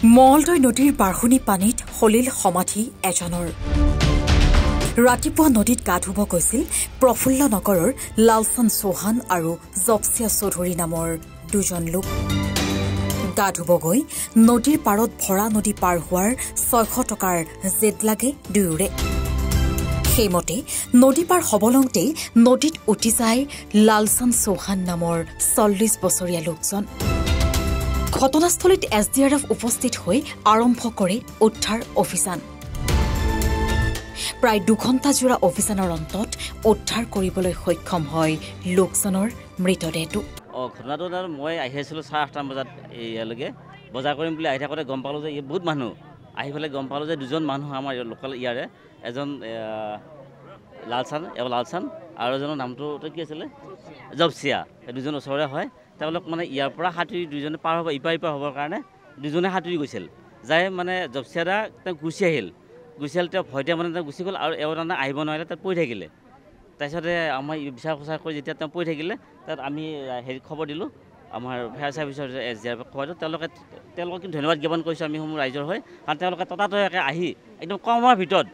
মহলদৈ নদীৰ বাঢ়নী পানীত হলিল সমাধি এজনৰ ৰাতিপুৱা নদীত গা ধুব গৈছিল প্ৰফুল্ল নগৰৰ লালচান চৌহান আৰু জপচিয়া চৌধুৰী নামৰ দুজন লোক গা ধুব গৈ নদীৰ পাৰত ভৰা নদী পাৰ হোৱাৰ 600 টকাৰ জেদ লাগে দুয়োৰে সেইমতে নদী পাৰ হবলংতেই নদীত উঠি যায় লালচান চৌহান নামৰ 40 বছৰীয়া লোকজন ঘটনাস্থলীত এছডিআৰএফ উপস্থিত হৈ আৰম্ভ কৰে উদ্ধাৰ অভিযান প্ৰায় 2 ঘণ্টা জোৰা অভিযানৰ অন্তত উদ্ধাৰ কৰিবলৈ সক্ষম হয় লোকজনৰ মৃতদেহটো ঘটনাটো মই আহিছিলোঁ 8:30 বজাত ইয়ালৈকে বজাৰ কৰিম বুলি আহি থাকোঁতে গম পালোঁ যে বহুত মানুহ আহি পেলাই গম পালোঁ যে দুজন মানুহ আমাৰ লোকেল ইয়াৰে এজন লালচান আৰু এজনৰ নামটো কি আছিলে জপচিয়া এই দুজন ওচৰৰে হয় তেওঁলোক মানে ইয়াৰ পৰা সাঁতুৰি দুজনে পাৰ হ'ব ইপাৰ হ'বৰ কাৰণে দুজনে সাঁতুৰি গৈছিল যাই মানে জপচিয়াদা তেওঁ গুচি আহিল তেওঁ ভয়তে মানে তেওঁ গুচি গ'ল আৰু এওঁ তাৰমানে আহিব নোৱাৰিলে তাত পৰি থাকিলে তাৰপিছতে আমাৰ বিচাৰ খোচাৰ কৰি যেতিয়া তেওঁ পৰি থাকিলে তাত আমি খবৰ দিলোঁ আমাৰ ফায়াৰ ছাৰ্ভিচৰ এছডিআৰএফ খবৰটো তেওঁলোকক কিন্তু ধন্যবাদ জ্ঞাপন কৰিছোঁ আমি সমূহ ৰাইজৰ হৈ কাৰণ তেওঁলোকে ততাতৈয়াকৈ আহি একদম কম সময়ৰ ভিতৰত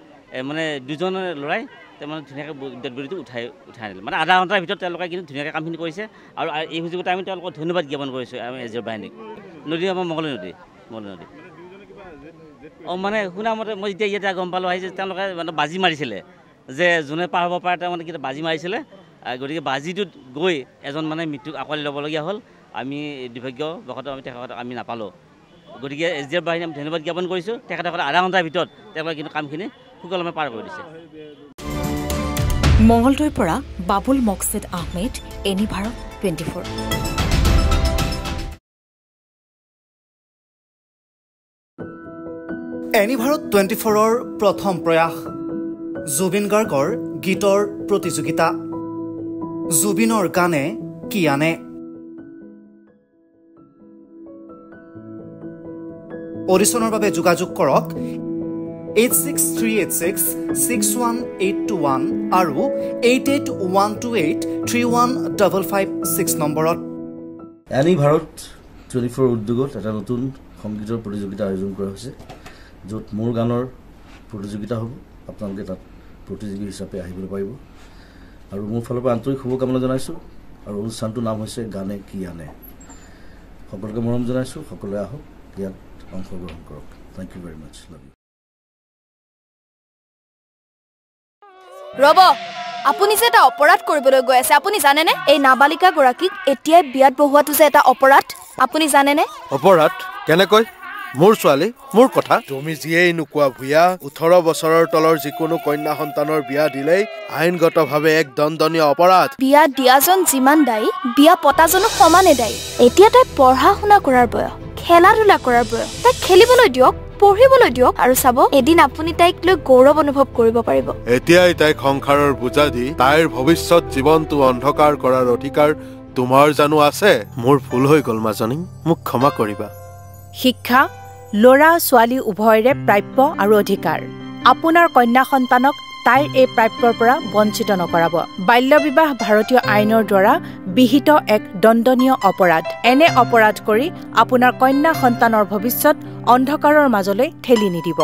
মানে দুজন ল'ৰাই মানে ধুনীয়াকৈ ডেড বডিটো উঠাই আনিলে মানে আধা ঘণ্টাৰ ভিতৰত তেওঁলোকে কিন্তু ধুনীয়াকৈ কামখিনি কৰিছে আৰু এই সুযোগতে আমি তেওঁলোকক ধন্যবাদ জ্ঞাপন কৰিছোঁ আমি এছডিআৰএফ বাহিনীক নদী আমাৰ মঙলদৈ নদী মানে শুনামতে মই যেতিয়া ইয়াতে গম পালোঁ আহিছে তেওঁলোকে মানে বাজি মাৰিছিলে যে যোনে পাৰ হ'ব পাৰে তেওঁ মানে কিবা বাজি মাৰিছিলে গতিকে বাজিটোত গৈ এজন মানে মৃত্যুক আঁকোৱালি ল'বলগীয়া হ'ল আমি দুৰ্ভাগ্যবশতঃ তেখেতক আমি নাপালোঁ গতিকে এছডিআৰএফ বাহিনী আমি ধন্যবাদ জ্ঞাপন কৰিছোঁ তেখেতসকলে আধা ঘণ্টাৰ ভিতৰত তেওঁলোকে কিন্তু কামখিনি সুকলমে পাৰ কৰি দিছে মহলদৈৰ পৰা বাবুল মকছেদ আহমেদ এনি ভাৰত 24 এনি ভাৰত 24ৰ প্ৰথম প্ৰয়াস জুবিন গাৰ্গৰ গীতৰ প্ৰতিযোগিতা জুবিনৰ গানে কি আনে অডিশ্যনৰ বাবে যোগাযোগ কৰক 8638661821 আৰু 8812831556 নম্বৰত এনি ভাৰত 24 উদ্যোগত এটা নতুন সংগীতৰ প্ৰতিযোগিতা আয়োজন কৰা হৈছে য'ত মোৰ গানৰ প্ৰতিযোগিতা হ'ব আপোনালোকে তাত প্ৰতিযোগী হিচাপে আহিবলৈ পাৰিব আৰু মোৰ ফালৰ পৰা আন্তৰিক শুভকামনা জনাইছোঁ আৰু অনুষ্ঠানটোৰ নাম হৈছে গানে কি আনে সকলোকে মৰম জনাইছোঁ সকলোৱে আহক ইয়াত অংশগ্ৰহণ কৰক thank you very much love you ৰব আপুনি যে এটা অপৰাধ কৰিবলৈ গৈ আছে আপুনি জানেনে এই নাবালিকা গৰাকীক এতিয়াই বিয়াত বহুৱাটো যে এটা অপৰাধ আপুনি জানেনে অপৰাধ কেনেকৈ মোৰ ছোৱালী মোৰ কথা তুমি যিয়েই নোকোৱা ভূঞা 18 বছৰৰ তলৰ যিকোনো কন্যা সন্তানৰ বিয়া দিলেই আইনগতভাৱে এক দণ্ডনীয় অপৰাধ বিয়া দিয়াজন যিমান দায়ী বিয়া পতাজনো সমানে দায়ী এতিয়া তাই পঢ়া শুনা কৰাৰ বয়স খেলা ধূলা কৰাৰ বয়স তাই খেলিবলৈ দিয়ক পঢ়িবলৈ দিয়ক আৰু চাব এদিন আপুনি তাইক লৈ গৌৰৱ অনুভৱ কৰিব পাৰিব এতিয়াই তাইক সংসাৰৰ বোজা দি তাইৰ ভৱিষ্যত জীৱনটো অন্ধকাৰ কৰাৰ অধিকাৰ তোমাৰ জানো আছে মোৰ ভুল হৈ গ'ল মাজনী মোক ক্ষমা কৰিবা শিক্ষা ল'ৰা ছোৱালী উভয়ৰে প্ৰাপ্য আৰু অধিকাৰ আপোনাৰ কন্যা সন্তানক তাইৰ এই প্ৰাপ্যৰ পৰা বঞ্চিত নকৰাব বাল্য বিবাহ ভাৰতীয় আইনৰ দ্বাৰা বিহিত এক দণ্ডনীয় অপৰাধ এনে অপৰাধ কৰি আপোনাৰ কন্যা সন্তানৰ ভৱিষ্যত অন্ধকাৰৰ মাজলৈ ঠেলি নিদিব